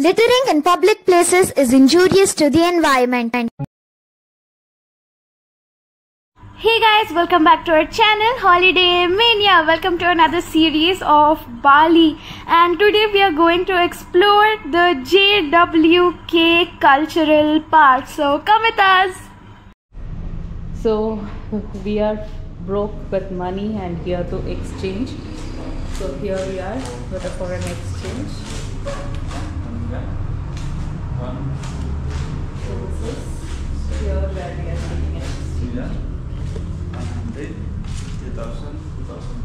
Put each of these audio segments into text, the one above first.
Littering in public places is injurious to the environment. Hey guys, welcome back to our channel Holiday Mania. Welcome to another series of Bali, and today we are going to explore the JWK Cultural Park. So come with us. So we are broke with money and here to exchange. So here we are with a foreign exchange. So this is here where we are taking exchange. 100, 2000, 2000.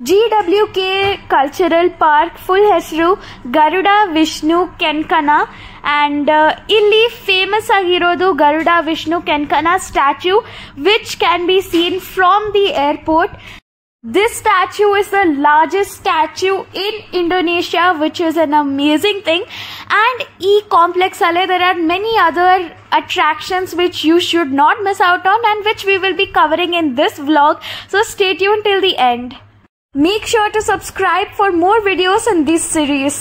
JWK Cultural Park full ಹೆಸರು Garuda Wisnu Kencana and ಇಲ್ಲಿ famous ಆಗಿರೋದು Garuda Wisnu Kencana statue which can be seen from the airport. This statue is the largest statue in Indonesia, which is an amazing thing. And e complex alle there are many other attractions which you should not miss out on and which we will be covering in this vlog. So stay tuned till the end. Make sure to subscribe for more videos in this series.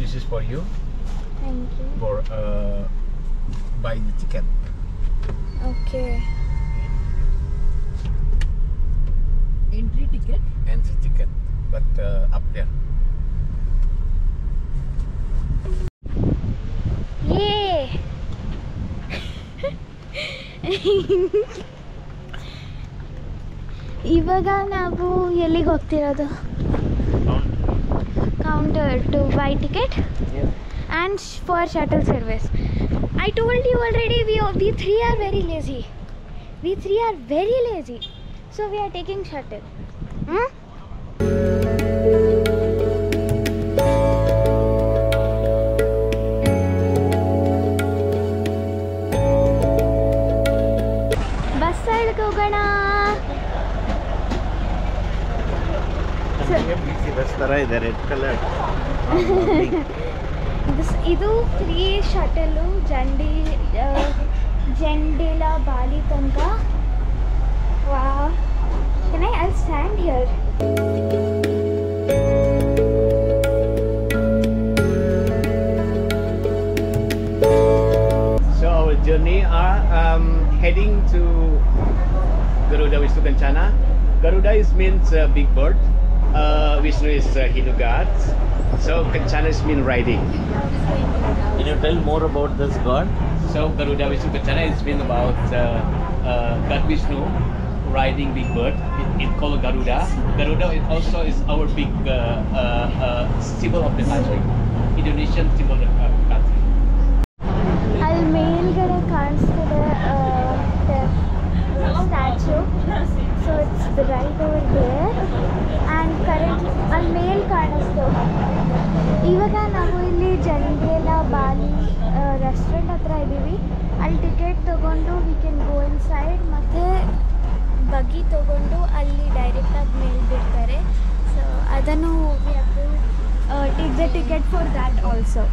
This is for you. Thank you. For buy the ticket. Okay. Entry ticket. Entry ticket, but up there. Yay! ಇವಾಗ ನಾವು ಎಲ್ಲಿಗೆ ಹೋಗ್ತಿರೋದು? Counter to buy ticket and for shuttle service. I told you already, we three are very lazy. We three are very lazy. So we are taking shuttle. Bus ಸೈಡ್ಗೆ ಹೋಗೋಣ. Bus ತರ ಇದೆ, red colour. ಇದು free ಶಟಲು ಜಂಡೇಲ ಬಾಲಿ ತನಕ. Wow, I'll stand here. So our journey are heading to Garuda Vishnu Kencana. Garuda means big bird. Vishnu is Hindu god. So Kencana means riding. Can you tell more about this god? So Garuda Vishnu Kencana is mean about God Vishnu riding big bird. It called Garuda. Garuda also is our big symbol of the country, Indonesian symbol of the country. ಅಲ್ಲಿ ಮೇಲ್ಗಡೆ ಕಾಣಿಸ್ತಿದೆ statue. So it's right over there and currently ಅಲ್ಲಿ ಮೇಲ್ ಕಾಣಿಸ್ತು. ಇವಾಗ ನಾವು ಇಲ್ಲಿ ಜಂಡೇಲ ಬಾಲಿ restaurant ಹತ್ರ ಇದ್ದೀವಿ. ಅಲ್ಲಿ ಟಿಕೆಟ್ ತೊಗೊಂಡು we can go inside, ಮತ್ತು ಬಗ್ಗಿ ತೊಗೊಂಡು ಅಲ್ಲಿ ಡೈರೆಕ್ಟಾಗಿ ಮೇಲ್ ಬಿಡ್ತಾರೆ. ಸೊ ಅದನ್ನು we have to take the ticket for that also.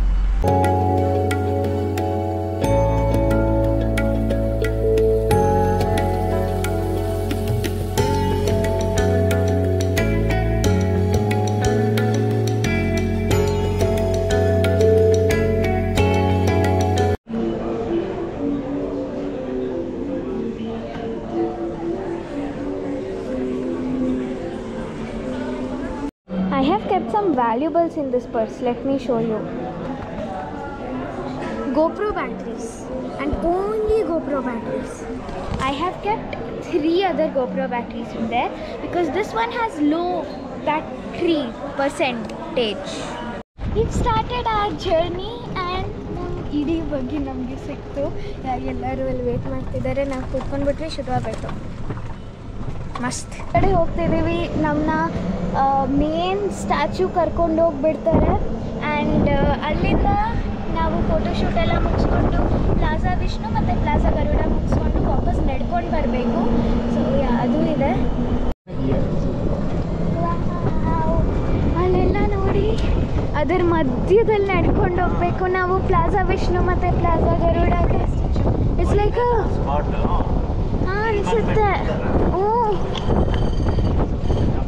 I have kept some valuables in this purse. Let me show you. GoPro batteries, and only GoPro batteries. I have kept 3 other GoPro batteries in there because this one has low battery percentage. We've started our journey and ಇಡೀ ಬಗ್ಗೆ ನಮಗೆ ಸಿಕ್ತು. ಎಲ್ಲರೂ ಅಲ್ಲಿ wait ಮಾಡ್ತಿದ್ದಾರೆ. ನಾವು ಕೂತ್ಕೊಂಡ್ಬಿಟ್ರೆ ಶುರು ಆಗಬೇಕು. ಮಸ್ತ್ ಕಡೆ ಹೋಗ್ತಿದ್ದೀವಿ. ನಮ್ಮನ್ನ ಮೇನ್ ಸ್ಟ್ಯಾಚ್ಯೂ ಕರ್ಕೊಂಡು ಹೋಗ್ಬಿಡ್ತಾರೆ ಆ್ಯಂಡ್ ಅಲ್ಲಿಂದ ನಾವು ಫೋಟೋಶೂಟ್ ಎಲ್ಲ ಮುಗಿಸ್ಕೊಂಡು ಪ್ಲಾಜಾ ವಿಷ್ಣು ಮತ್ತು ಪ್ಲಾಜಾ ಗರುಡ ಮುಗಿಸ್ಕೊಂಡು ವಾಪಸ್ ನಡ್ಕೊಂಡು ಬರಬೇಕು. ಸೊ ಅದು ಇದೆ. ಅಲ್ಲೆಲ್ಲ ನೋಡಿ ಅದರ ಮಧ್ಯದಲ್ಲಿ ನಡ್ಕೊಂಡು ಹೋಗ್ಬೇಕು ನಾವು ಪ್ಲಾಜಾ ವಿಷ್ಣು ಮತ್ತು ಪ್ಲಾಜಾ ಗರುಡ. ಇಟ್ಸ್ ಲೈಕ್ ಹಾಂ ಅನಿಸುತ್ತೆ.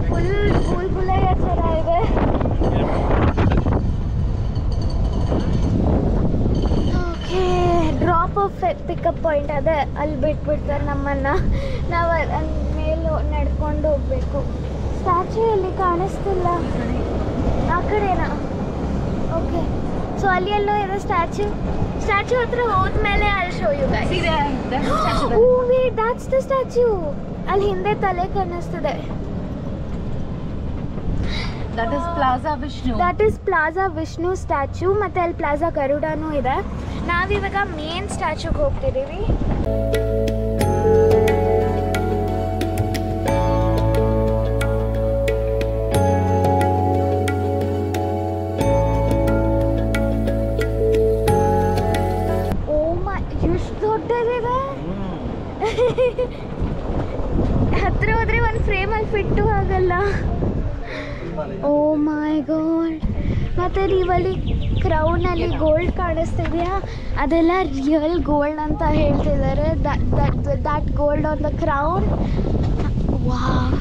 ಫುಲ್ ಗುಲಯ್ಯ ಥರ ಇದೆ. Okay, drop of pickup point ಅದೇ, ಅಲ್ಲಿ ಬಿಟ್ಬಿಡ್ತಾರೆ ನಮ್ಮನ್ನು. ನಾವು ಅಲ್ಲಿ ಮೇಲೆ ನಡ್ಕೊಂಡು ಹೋಗ್ಬೇಕು. ಸ್ಟ್ಯಾಚ್ಯೂ ಎಲ್ಲಿ ಕಾಣಿಸ್ತಿಲ್ಲ, ಆ ಕಡೆನಾ? ಓಕೆ, ಸೊ ಅಲ್ಲಿ ಎಲ್ಲೋ ಇದೆ ಸ್ಟ್ಯಾಚ್ಯೂ ಹತ್ರ ಹೋದ್ಮೇಲೆ ಅಲ್ಲಿ show you guys. Wait, that's the statue. ಅಲ್ಲಿ ಹಿಂದೆ ತಲೆ ಕಾಣಿಸ್ತಿದೆ. That is Plaza Vishnu. That is Plaza Vishnu statue. ಮತ್ತು ಅಲ್ಲಿ ಪ್ಲಾಜಾ ಗರುಡನೂ ಇದೆ. ನಾವಿವಾಗ ಮೇನ್ ಸ್ಟ್ಯಾಚ್ಯೂಗೆ ಹೋಗ್ತಿದ್ದೀವಿ. ಎಷ್ಟು ದೊಡ್ಡದಿದೆ. ಹತ್ರ ಹೋದ್ರೆ ಒಂದು ಫ್ರೇಮಲ್ಲಿ ಫಿಟ್ಟು ಆಗಲ್ಲ. ಓ ಮೈ ಗಾಡ್. ಮತ್ತು ನೀವಲ್ಲಿ ಕ್ರೌನಲ್ಲಿ ಗೋಲ್ಡ್ ಕಾಣಿಸ್ತಿದೆಯಾ, ಅದೆಲ್ಲ ರಿಯಲ್ ಗೋಲ್ಡ್ ಅಂತ ಹೇಳ್ತಿದ್ದಾರೆ. That gold on the crown. Wow,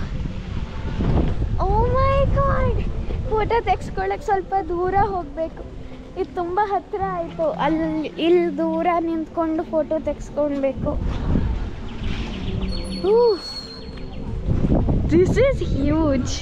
oh my God. Photo ತೆಗೆಸ್ಕೊಳ್ಳೋಕ್ಕೆ ಸ್ವಲ್ಪ ದೂರ ಹೋಗಬೇಕು. ಇದು ತುಂಬ ಹತ್ತಿರ ಆಯಿತು. ಇಲ್ಲಿ ದೂರ ನಿಂತ್ಕೊಂಡು ಫೋಟೋ ತೆಗೆಸ್ಕೊಳ್ಬೇಕು. This is huge.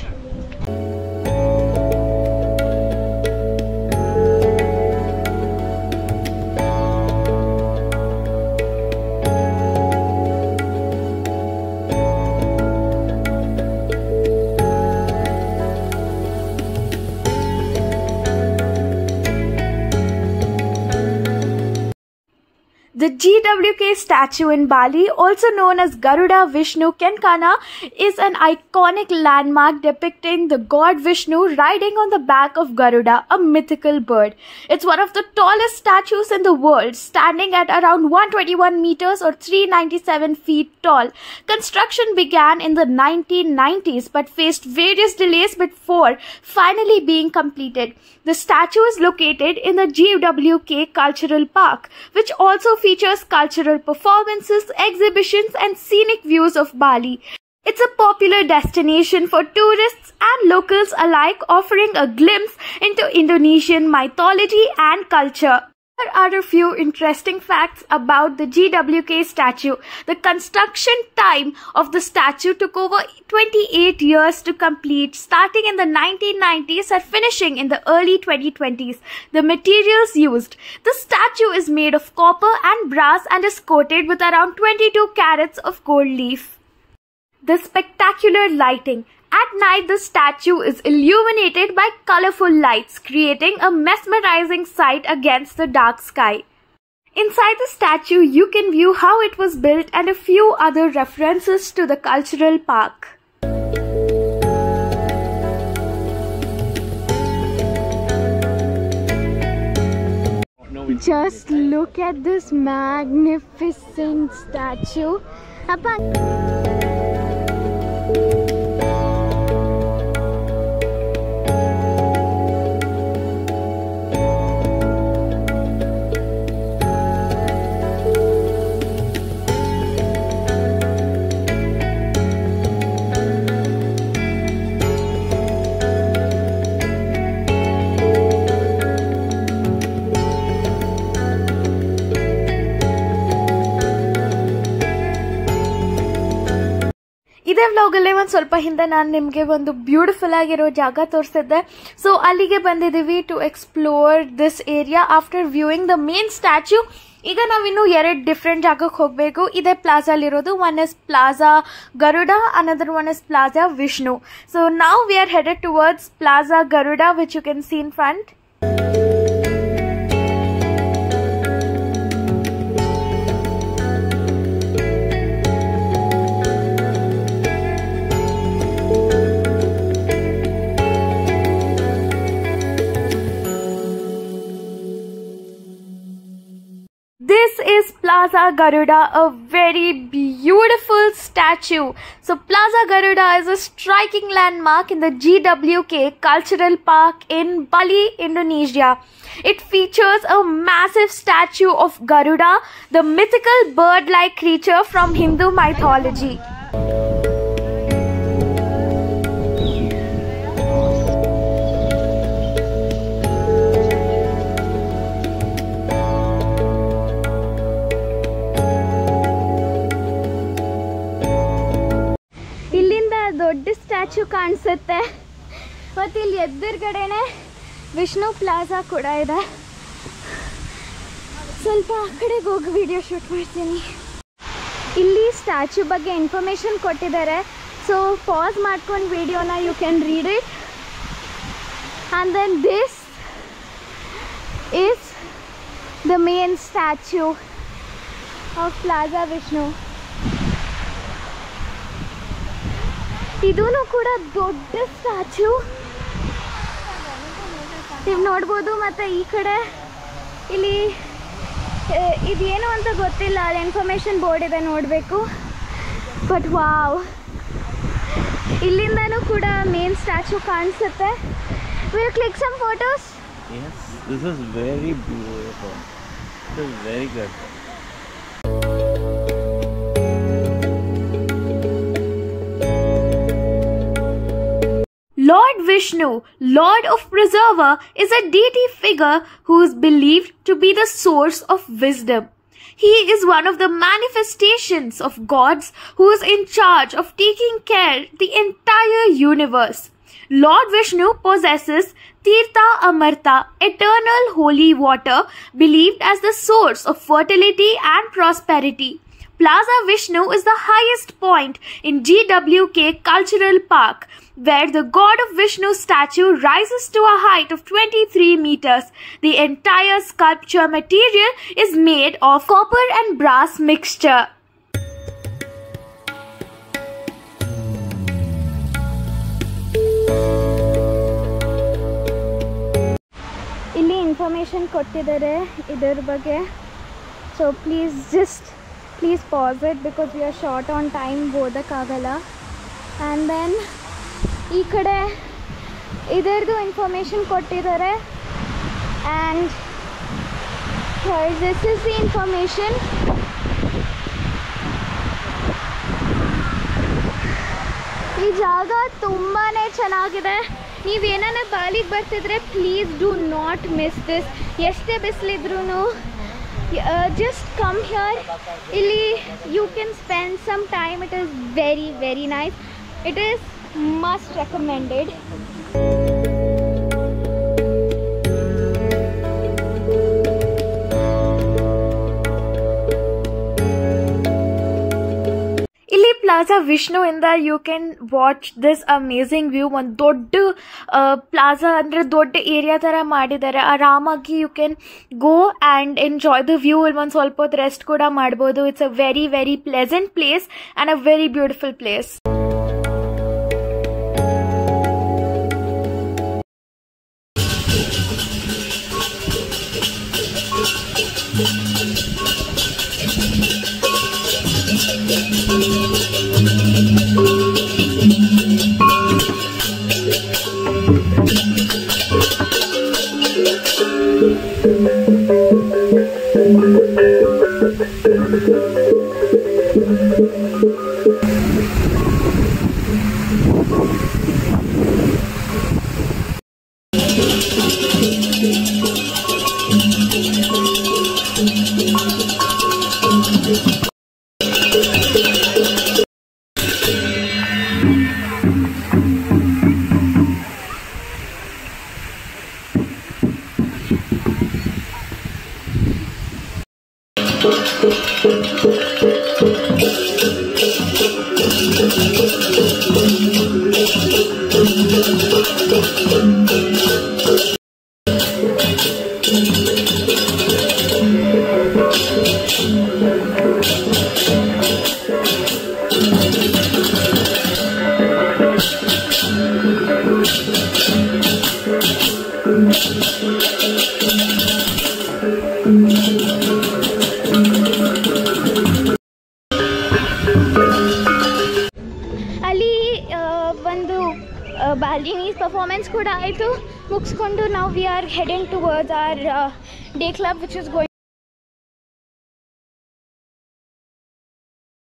The GWK statue in Bali, also known as Garuda Vishnu Kenkana, is an iconic landmark depicting the god Vishnu riding on the back of Garuda, a mythical bird. It's one of the tallest statues in the world, standing at around 121 meters or 397 feet tall. Construction began in the 1990s but faced various delays before finally being completed. The statue is located in the GWK Cultural Park, which also features cultural performances, exhibitions, and scenic views of Bali. It's a popular destination for tourists and locals alike, offering a glimpse into Indonesian mythology and culture. There are a few interesting facts about the GWK statue. The construction time of the statue took over 28 years to complete, starting in the 1990s and finishing in the early 2020s. The materials used. The statue is made of copper and brass and is coated with around 22 carats of gold leaf. The spectacular lighting. At night, the statue is illuminated by colorful lights, creating a mesmerizing sight against the dark sky. Inside the statue, you can view how it was built and a few other references to the cultural park. Just look at this magnificent statue. ಇದೇ ವ್ಲಾಗಲ್ಲೇ ಒಂದು ಸ್ವಲ್ಪ ಹಿಂದೆ ನಾನು ನಿಮಗೆ ಒಂದು beautiful ಆಗಿರೋ ಜಾಗ ತೋರಿಸಿದ್ದೆ. So ಅಲ್ಲಿಗೆ ಬಂದಿದ್ದೀವಿ to explore this area after viewing the main statue. ಈಗ ನಾವಿನ್ನು 2 ಡಿಫ್ರೆಂಟ್ ಜಾಗಕ್ಕೆ ಹೋಗಬೇಕು. ಇದೇ ಪ್ಲಾಜಾಲಿರೋದು. One is Plaza Garuda, another one is Plaza Wisnu. So now we are headed towards Plaza Garuda, which you can see in front. Plaza Garuda, a very beautiful statue. So Plaza Garuda is a striking landmark in the GWK Cultural Park in Bali, Indonesia. It features a massive statue of Garuda, the mythical bird-like creature from Hindu mythology. ದೊಡ್ಡ statue ಕಾಣಿಸುತ್ತೆ ಮತ್ತು ಇಲ್ಲಿ ಎದುರುಗಡೆನೆ Vishnu plaza ಕೂಡ ಇದೆ. ಸ್ವಲ್ಪ ಆ ಕಡೆಗೆ ಹೋಗಿ ವಿಡಿಯೋ ಶೂಟ್ ಮಾಡ್ತೀನಿ. ಇಲ್ಲಿ ಸ್ಟ್ಯಾಚ್ಯೂ ಬಗ್ಗೆ ಇನ್ಫಾರ್ಮೇಷನ್ ಕೊಟ್ಟಿದ್ದಾರೆ. ಸೊ ಪಾಸ್ ಮಾಡ್ಕೊಂಡು ವಿಡಿಯೋನ you can read it. And then this is the main statue of plaza Vishnu. ಇದೂ ಕೂಡ ದೊಡ್ಡ ಸ್ಟ್ಯಾಚ್ಯೂ ನೀವು ನೋಡ್ಬೋದು. ಮತ್ತು ಈ ಕಡೆ ಇಲ್ಲಿ ಇದೇನು ಅಂತ ಗೊತ್ತಿಲ್ಲ, ಅದು ಇನ್ಫಾರ್ಮೇಷನ್ ಬೋರ್ಡ್ ಇದೆ, ನೋಡಬೇಕು. ಬಟ್ ವಾವ್, ಇಲ್ಲಿಂದನೂ ಕೂಡ ಮೇನ್ ಸ್ಟ್ಯಾಚ್ಯೂ ಕಾಣಿಸುತ್ತೆ. Will click some photos. Yes, this is very beautiful. This is very good. Lord Vishnu, Lord of Preserver, is a deity figure who is believed to be the source of wisdom. He is one of the manifestations of gods who is in charge of taking care of the entire universe. Lord Vishnu possesses Tirtha Amarta, eternal holy water, believed as the source of fertility and prosperity. Plaza Vishnu is the highest point in GWK Cultural Park, where the god of Vishnu statue rises to a height of 23 meters. The entire sculpture material is made of copper and brass mixture. ಇಲ್ಲಿ information ಕೊಟ್ಟಿದ್ದಾರೆ ಇದರ ಬಗ್ಗೆ. So please pass it because we are short on time, ಓದೋಕ್ಕಾಗಲ್ಲ. And then ಈ ಕಡೆ ಇದರದ್ದು information ಕೊಟ್ಟಿದ್ದಾರೆ. And this is the information. ಈ ಜಾಗ ತುಂಬಾ ಚೆನ್ನಾಗಿದೆ. ನೀವೇನಾನ ಬಾಲಿಗೆ ಬರ್ತಿದ್ರೆ please do not miss this. ಎಷ್ಟೇ ಬಿಸಿಲಿದ್ರೂ just come here. Illi you can spend some time. It is very, very nice. It is must recommended. Plaza Vishnu inda you can watch this amazing view. One dodda plaza andre dodda area tara madidare. Aramagi you can go and enjoy the view. One ಸ್ವಲ್ಪ rest kuda ಮಾಡಬಹುದು. It's a very, very pleasant place and a very beautiful place. Balinese performance ಕೂಡ ಆಯಿತು. ಮುಗಿಸ್ಕೊಂಡು ನಾವು we are heading towards our day club which is going